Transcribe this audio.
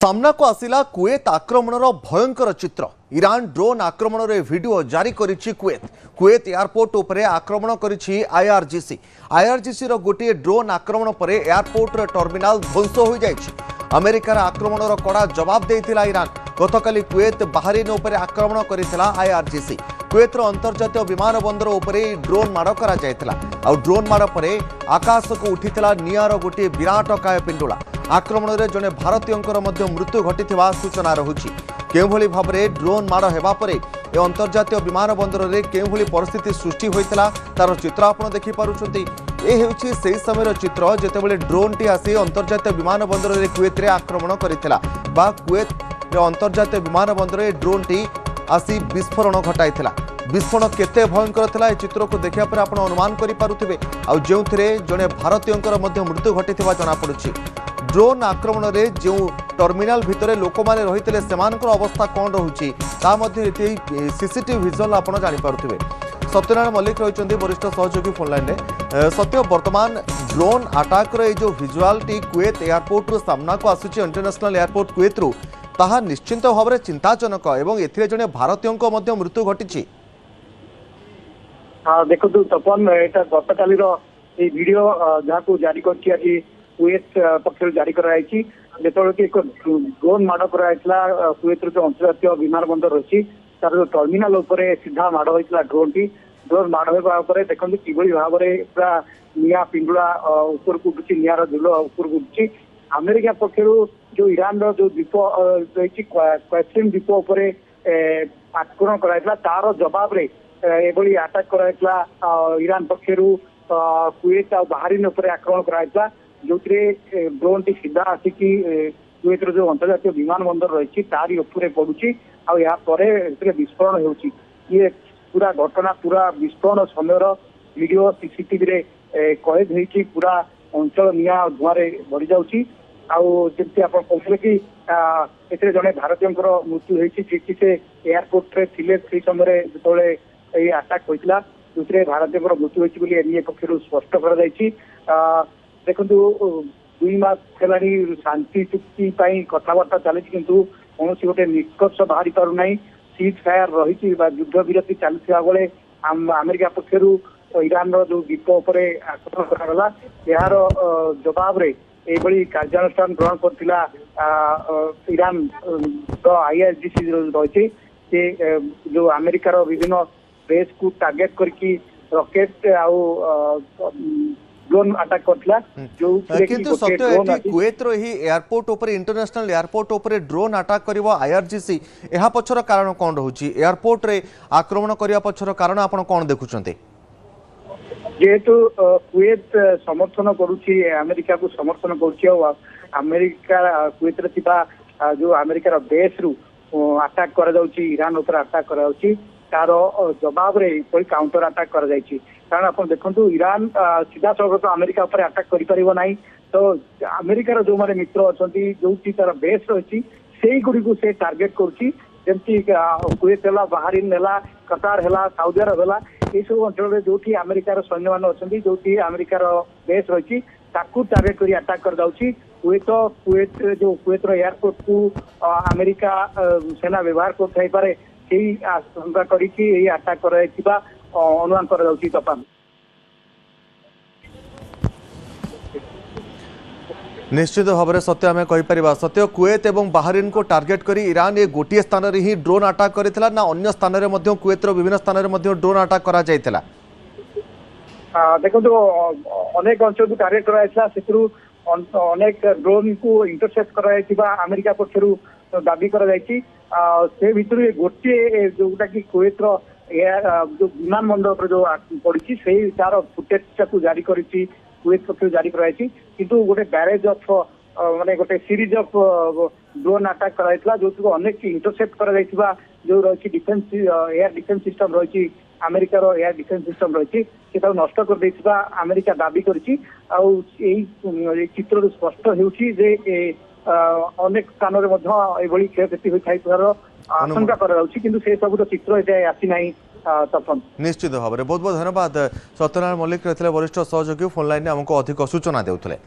सामना को आसिला कुवेत आक्रमणर भयंकर चित्र। ईरान ड्रोन आक्रमण वीडियो जारी करिछि कुवेत एयरपोर्ट उपरे आक्रमण करिछि आईआरजीसी। आईआरजीसी रो गोटे ड्रोन आक्रमण पर एयरपोर्ट टर्मिनाल ध्वंस हो जाइछि। अमेरिकार आक्रमणर कड़ा जवाब देइथिला ईरान। गतकाली कुवेत बाहरीन उपरे आक्रमण करिथिला आईआरजीसी। कुवेतर अंतर्जातीय विमान बंदर उपरे ड्रोन माड़ करा जायथिला। आ ड्रोन माड़ पर आकाश को उठिथिला निआर गोटे विराटकाय पिंडुला। आक्रमण में जड़े भारतीय मृत्यु घटी सूचना रही। केभली भाव में ड्रोन माड़ होगापर अंतर्जातीय विमान बंदर में केभली परिस्थिति सृष्टि होता तार चित्र आप देखिपुंट। यह हूँ से समय चित्र जितेबाला ड्रोन टी आसी अंतर्जातीय विमान बंदर में कुवेत आक्रमण करता कुवेत अंतर्जातीय विमान बंदर में ड्रोन टी आसी विस्फोरण घटाई। विस्फोरण केते भयंकर थिला चित्र को देखा पर आप अनुमान करें जो जड़े भारतीय मृत्यु घटी जनापड़ी। ड्रोन आक्रमण में जो टर्मिनाल भितर लोक मैंने रही अवस्था कौन रोचे सीसीटीवी विजुअल आप जापे। सत्यनारायण मल्लिक रही वरिष्ठ सहयोगी फोनलाइन में। सत्य वर्तमान ड्रोन आटाक जो विजुआलटी कुवेत एयरपोर्ट रु सामना को आसूची इंटरनेशनल एयरपोर्ट कुवेत रु ताहा निश्चिंत भाव में चिंताजनक एवं एथिरे जने भारतीयों मृत्यु घटी। देखो तपन एटा गतकाली वीडियो जहाँ को जारी कर कुवेत पक्ष जारी कराई जो एक ड्रोन माड़ कराइला कुवेत जो अंतर्जातीय विमान बंदर रही तार जो टर्मिनाल उपरे सीधा माड़ होता ड्रोन माड़ होगा देखते कि भाव में पूरा निआ पिंडुला ऊपर को उठुची निआर झुल ऊपर को उठुची। अमेरिका पक्ष जो ईरान जो द्वीप रही क्वेश्चन द्वीप उपर आक्रमण कराइला तार जवाब रे एभली आटाक कराइला ईरान पक्ष कुवेत आ बाहरीन उपर आक्रमण कराइला जो ड्रोन टी सीधा आसिकी कुवेत जो अंतर्जातीय विमान बंदर रही तारी उपरे पड़ुची विस्फोरण होची। ये पूरा घटना पूरा विस्फोरण समय वीडियो सीसीटीवी रे कैद होती पूरा अंचल निआ धुआं बढ़ी जाऊँगी। आमती आप कहते कि जड़े भारतीय मृत्यु होती से एयरपोर्ट थे समय जो आटाक होता जो भारतीय मृत्यु होती एनईए पक्ष स्पष्ट कर देखु 2 मास है शांति चुक्ति कथबार्ता चली किंतु कौन गोटे निष्कर्ष बाहरी पारना सीज फायर रही युद्ध विरति चलता बेले अमेरिका पक्ष ईरान जो द्वीप उपर आक्रमण कराला यार जवाब रे एभली कार्यानुष्ठान ग्रहण करथिला ईरान तो आईआरजीसी रही जो अमेरिकार विभिन्न बेस को टार्गेट करके रॉकेट ड्रोन अटैक करथिला जो किंतु सत्य कुवेत रो ही एयरपोर्ट ऊपर इंटरनेशनल एयरपोर्ट ऊपर ड्रोन अटैक करिवो आईआरजीसी एहा पछर कारण कोन रहउची एयरपोर्ट रे आक्रमण करिया पछर कारण आपण कोन देखुचंते जेहेतु कुवेत समर्थन करुची अमेरिका को समर्थन करुची अमेरिका कुवेत रे थिबा जो अमेरिकार बेस रु अटैक करा जाउची ईरान ऊपर अटैक करा जाउची तार जवाब रे कोई काउंटर अटैक करा जाइछि कारण आप देखु ईरान सीधा सड़क तो अमेरिका ऊपर अटैक करि परिबो नाही तो अमेरिकार जो माने मित्र अछंती जो तार बेस रही से गुडी को से टार्गेट करुची जमती कुवेत है बाहरीन है कतार है साउदी अरब है ये सब अंचल जो अमेरिकार सैन्य मान अच्छा जो अमेरिकार बेस रही टार्गेट कर अटैक कर जाऊँगी कुवेत जो कुवेत एयरपोर्ट को अमेरिका सेना व्यवहार कर आशंका करी अटैक कर अनुमान कर तपन। निश्चित भाव में सत्य आम कहीपर सत्य कुवेत और बाहरीन को टार्गेट करी ईरान ये गोटे स्थान रे ही ड्रोन अटैक करथिला ना अन्य स्थान रे मध्य कुवेतर विभिन्न स्थान रे मध्य ड्रोन अटैक करा जायतिला। देखो अनेक अंचल को टार्गेट कराइला अनेक ड्रोन को इंटरसेप्ट करा अमेरिका पक्षरु दाबी करा जायछि से भितर गोटे जोटा कि कुवेत जो विमान बंदर जो पड़ी से तार फुटेज को जारी करी कुवेत पक्ष जारी कराई किंतु गोटे बैरेज ऑफ माने गोटे सीरीज ऑफ ड्रोन अटैक कराइला जो अनेक इंटरसेप्ट करा जो रही डिफेंस एयर डिफेंस सिस्टम रही अमेरिकार एयर डिफेंस सिस्टम रही नष्ट कर अमेरिका दाबी करी चित्र स्पष्ट होउछि अनेक स्थान में क्षयक्षति होता आशंका कर सब चित्र ए आसी ना तपन। निश्चित भाव में बहुत बहुत धन्यवाद सत्यनारायण मल्लिक रही वरिष्ठ सहयोगी फोन लाइन में आमको अधिक सूचना देउथिले।